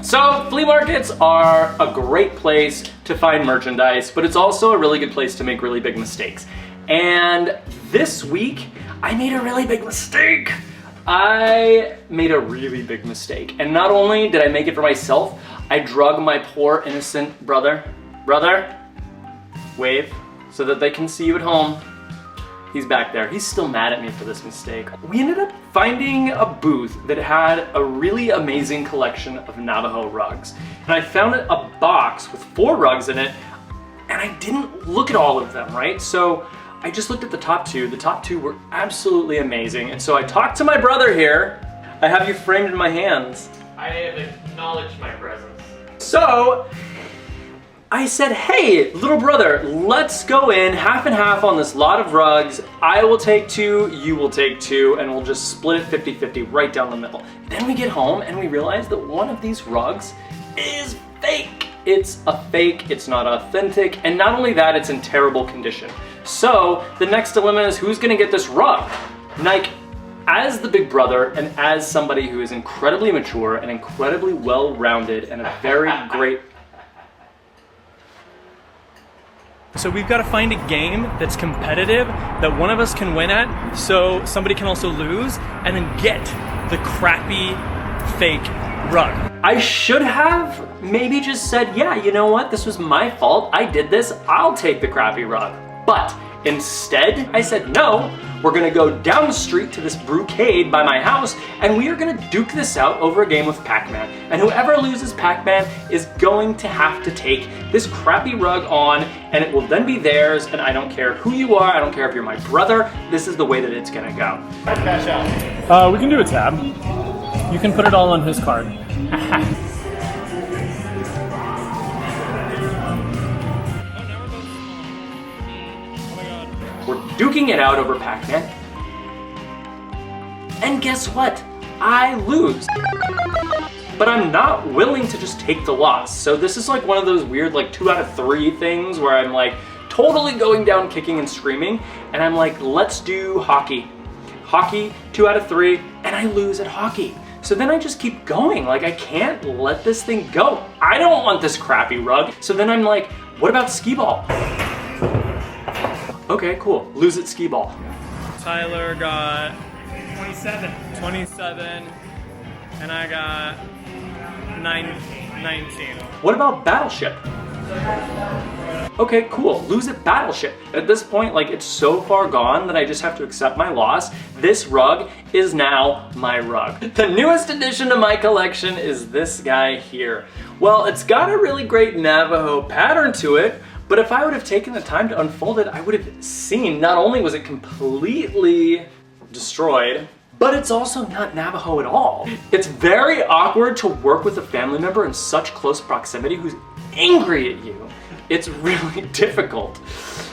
So flea markets are a great place to find merchandise, but it's also a really good place to make really big mistakes. And this week, I made a really big mistake. I made a really big mistake. And not only did I make it for myself, I drug my poor innocent brother, wave, so that they can see you at home. He's back there. He's still mad at me for this mistake. We ended up finding a booth that had a really amazing collection of Navajo rugs. And I found a box with 4 rugs in it, and I didn't look at all of them, right? So I just looked at the top 2. The top 2 were absolutely amazing. And so I talked to my brother here. I have you framed in my hands. I have acknowledged my presence. So I said, hey, little brother, let's go in half and half on this lot of rugs. I will take 2, you will take 2, and we'll just split it 50-50 right down the middle. Then we get home and we realize that one of these rugs is fake. It's a fake, it's not authentic, and not only that, it's in terrible condition. So the next dilemma is who's gonna get this rug? Like, as the big brother and as somebody who is incredibly mature and incredibly well-rounded and a very great... So we've got to find a game that's competitive, that one of us can win at, so somebody can also lose, and then get the crappy fake rug. I should have maybe just said, yeah, you know what, this was my fault, I did this, I'll take the crappy rug. But instead, I said, no, we're gonna go down the street to this brewcade by my house, and we are gonna duke this out over a game of Pac-Man. And whoever loses Pac-Man is going to have to take this crappy rug on, and it will then be theirs, and I don't care who you are, I don't care if you're my brother, this is the way that it's gonna go. Cash out. We can do a tab. You can put it all on his card. We're duking it out over Pac-Man. And guess what? I lose. But I'm not willing to just take the loss. So this is like one of those weird like 2 out of 3 things where I'm like totally going down kicking and screaming. And I'm like, let's do hockey. Hockey, 2 out of 3, and I lose at hockey. So then I just keep going. Like I can't let this thing go. I don't want this crappy rug. So then I'm like, what about skee ball? Okay, cool. Lose at skee ball. Tyler got 27, and I got 19. What about battleship? Okay, cool. Lose at battleship. At this point, like it's so far gone that I just have to accept my loss. This rug is now my rug. The newest addition to my collection is this guy here. Well, it's got a really great Navajo pattern to it, but if I would have taken the time to unfold it, I would have seen not only was it completely destroyed, but it's also not Navajo at all. It's very awkward to work with a family member in such close proximity who's angry at you. It's really difficult.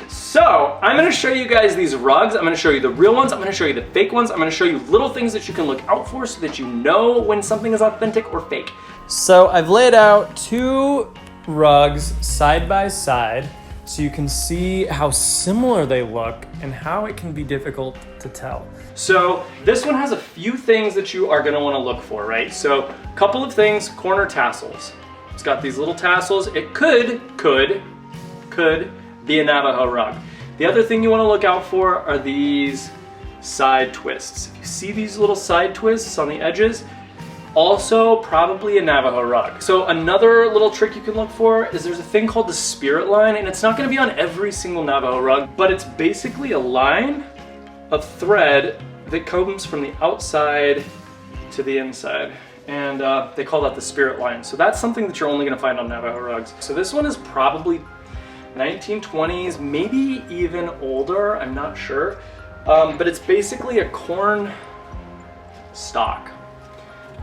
So I'm gonna show you guys these rugs. I'm gonna show you the real ones. I'm gonna show you the fake ones. I'm gonna show you little things that you can look out for so that you know when something is authentic or fake. So I've laid out 2 rugs side by side so you can see how similar they look and how it can be difficult to tell. So this one has a few things that you are gonna wanna look for, right? So a couple of things, corner tassels. It's got these little tassels. It could be a Navajo rug. The other thing you wanna look out for are these side twists. If you see these little side twists on the edges, also probably a Navajo rug. So another little trick you can look for is there's a thing called the spirit line, and it's not gonna be on every single Navajo rug, but it's basically a line of thread that comes from the outside to the inside. And they call that the spirit line. So that's something that you're only gonna find on Navajo rugs. So this one is probably 1920s, maybe even older, I'm not sure. But it's basically a corn stalk.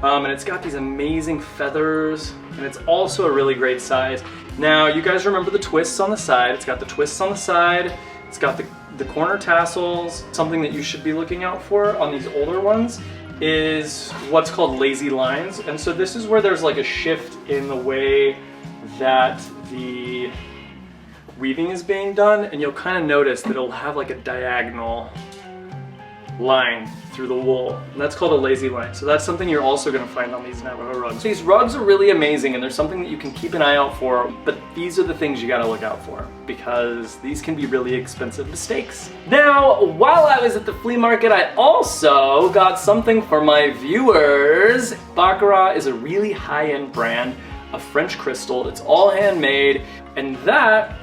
And it's got these amazing feathers, and it's also a really great size. Now, you guys remember the twists on the side. It's got the twists on the side. It's got the corner tassels. Something that you should be looking out for on these older ones is what's called lazy lines. And so this is where there's like a shift in the way that the weaving is being done, and you'll kind of notice that it'll have like a diagonal line through the wool. And that's called a lazy line. So that's something you're also gonna find on these Navajo rugs. These rugs are really amazing and there's something that you can keep an eye out for, but these are the things you gotta look out for because these can be really expensive mistakes. Now, while I was at the flea market, I also got something for my viewers. Baccarat is a really high-end brand of French crystal. It's all handmade, and that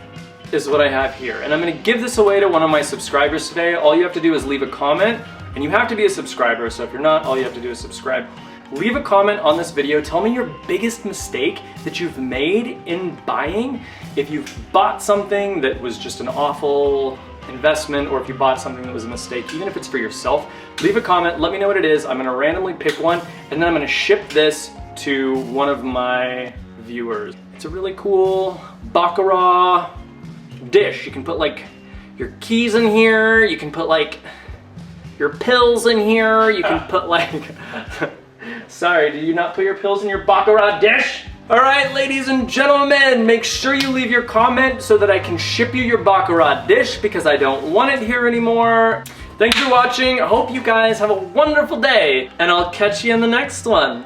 is what I have here. And I'm gonna give this away to one of my subscribers today. All you have to do is leave a comment, and you have to be a subscriber, so if you're not, all you have to do is subscribe. Leave a comment on this video. Tell me your biggest mistake that you've made in buying. If you've bought something that was just an awful investment, or if you bought something that was a mistake, even if it's for yourself, leave a comment, let me know what it is. I'm gonna randomly pick one, and then I'm gonna ship this to one of my viewers. It's a really cool Baccarat dish. You can put like your keys in here, you can put like your pills in here, you can put like, sorry, did you not put your pills in your Baccarat dish? All right, ladies and gentlemen, make sure you leave your comment so that I can ship you your Baccarat dish because I don't want it here anymore. Thanks for watching. I hope you guys have a wonderful day, and I'll catch you in the next one.